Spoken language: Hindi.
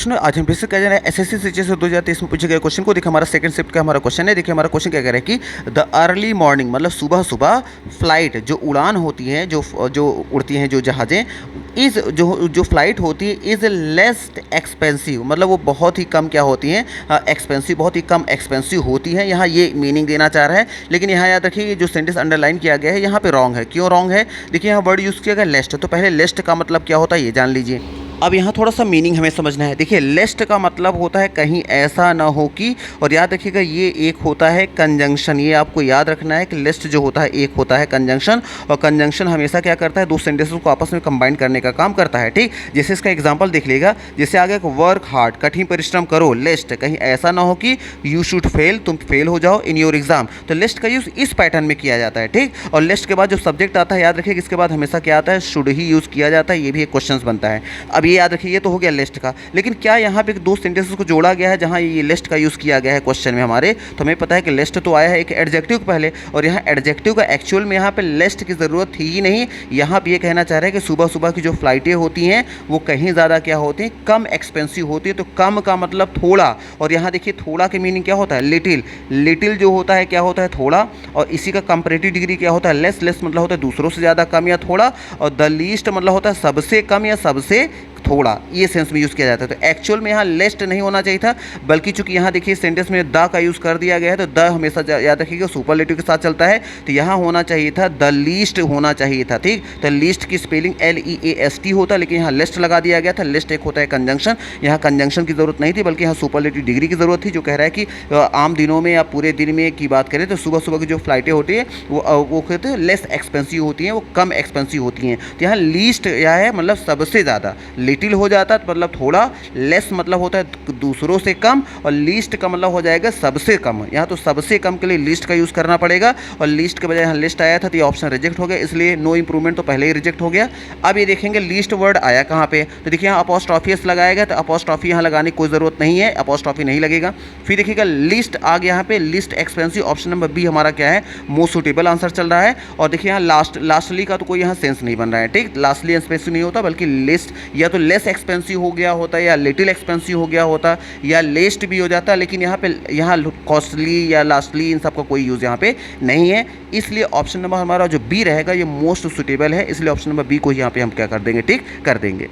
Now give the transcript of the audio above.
सुनो, आज हम फिर से कह रहे हैं एसएससी सीजीएल से 2023 में पूछे गए क्वेश्चन को। देखिए हमारा सेकंड शिफ्ट का हमारा क्वेश्चन है। देखिए हमारा क्वेश्चन क्या कह रहा है कि द अर्ली मॉर्निंग मतलब सुबह सुबह फ्लाइट जो उड़ान होती है, जो उड़ती हैं जो जहाज़ें, इज़ जो फ्लाइट होती है इज़ लेस एक्सपेंसिव, मतलब वो बहुत ही कम क्या होती हैं, एक्सपेंसिव, बहुत ही कम एक्सपेंसिव होती हैं। यहाँ ये मीनिंग देना चाह रहा है, लेकिन यहाँ याद रखिए जो सेंटेंस अंडरलाइन किया गया है यहाँ पे रॉन्ग है। क्यों रॉन्ग है? देखिए यहाँ वर्ड यूज़ किया गया लेस्ट, तो पहले लेस्ट का मतलब क्या होता है ये जान लीजिए। अब यहाँ थोड़ा सा मीनिंग हमें समझना है। देखिए लेस्ट का मतलब होता है कहीं ऐसा ना हो कि, और याद रखिएगा ये एक होता है कंजंक्शन। ये आपको याद रखना है कि लिस्ट जो होता है एक होता है कंजंक्शन, और कंजंक्शन हमेशा क्या करता है, दो सेंटेंसेस को आपस में कंबाइन करने का काम करता है। ठीक, जैसे इसका एग्जाम्पल देख लीजिएगा, जैसे आगे वर्क हार्ड, कठिन परिश्रम करो, लिस्ट, कहीं ऐसा ना हो कि यू शुड फेल, तुम फेल हो जाओ इन योर एग्जाम, तो लिस्ट का यूज़ इस पैटर्न में किया जाता है। ठीक, और लिस्ट के बाद जो सब्जेक्ट आता है याद रखिएगा इसके बाद हमेशा क्या आता है, शुड ही यूज़ किया जाता है। ये भी एक क्वेश्चन बनता है। अब ये याद रखिए, ये तो हो गया लिस्ट का, लेकिन क्या यहाँ पे दो सेंटेंसेस को जोड़ा गया है जहाँ ये लिस्ट का यूज़ किया गया है क्वेश्चन में हमारे, तो हमें पता है कि लिस्ट तो आया है एक एडजेक्टिव पहले, और यहाँ एडजेक्टिव का एक्चुअल में यहाँ पे लिस्ट की ज़रूरत थी ही नहीं। यहाँ पे ये कहना चाह रहे हैं कि सुबह सुबह की जो फ्लाइटें होती हैं वो कहीं ज़्यादा क्या होती हैं, कम एक्सपेंसिव होती है। तो कम का मतलब थोड़ा, और यहाँ देखिए थोड़ा के मीनिंग क्या होता है, लिटिल। लिटिल जो होता है क्या होता है, थोड़ा, और इसी का कंपैरेटिव डिग्री क्या होता है, लेस। लेस मतलब होता है दूसरों से ज़्यादा कम या थोड़ा, और द लीस्ट मतलब होता है सबसे कम या सबसे थोड़ा, ये सेंस में यूज़ किया जाता है। तो एक्चुअल में यहाँ लेस्ट नहीं होना चाहिए था, बल्कि चूंकि यहाँ देखिए सेंटेंस में द का यूज़ कर दिया गया है, तो द हमेशा याद रखिएगा सुपरलेटिव के साथ चलता है, तो यहाँ होना चाहिए था द लीस्ट होना चाहिए था। ठीक, तो लीस्ट की स्पेलिंग LEAST होता, लेकिन यहाँ लिस्ट लगा दिया गया था। लिस्ट एक होता है कंजंक्शन, यहाँ कंजंक्शन की ज़रूरत नहीं थी, बल्कि यहाँ सुपरलेटिव डिग्री की ज़रूरत थी, जो कह रहा है कि आम दिनों में या पूरे दिन में की बात करें तो सुबह सुबह की जो फ्लाइटें होती है वो कहते हैं लेस एक्सपेंसिव होती हैं, वो कम एक्सपेंसिव होती हैं। तो यहाँ लीस्ट या है मतलब सबसे ज़्यादा, लिटिल हो जाता है मतलब थोड़ा, लेस मतलब होता है दूसरों से कम, और लीस्ट का मतलब हो जाएगा सबसे कम। यहाँ तो सबसे कम के लिए लीस्ट का यूज़ करना पड़ेगा, और लीस्ट के बजाय यहाँ लिस्ट आया था तो ये ऑप्शन रिजेक्ट हो गया, इसलिए नो इंप्रूवमेंट तो पहले ही रिजेक्ट हो गया। अब ये देखेंगे लीस्ट वर्ड आया कहाँ पे, तो देखिए यहाँ अपॉस्ट्रॉफी एस लगाया गया, तो अपॉस्ट्रॉफी यहाँ लगाने की कोई ज़रूरत नहीं है, अपॉस्ट्रॉफी नहीं लगेगा। फिर देखिएगा लिस्ट आ गया यहाँ पे, least expensive, option number B हमारा क्या है, मोस्ट सुटेबल आंसर चल रहा है। और देखिए यहाँ लास्टली का तो कोई यहाँ सेंस नहीं बन रहा है। ठीक, लास्टली एक्सपेंसिव नहीं होता, बल्कि लिस्ट या तो लेस एक्सपेंसिव हो गया होता, या लिटिल एक्सपेंसिव हो गया होता, या लेस्ट भी हो जाता, लेकिन यहाँ कॉस्टली या लास्टली इन सब का कोई यूज़ यहाँ पे नहीं है। इसलिए ऑप्शन नंबर हमारा जो बी रहेगा ये मोस्ट सुटेबल है, इसलिए ऑप्शन नंबर बी को यहाँ पे हम क्या कर देंगे, टिक कर देंगे।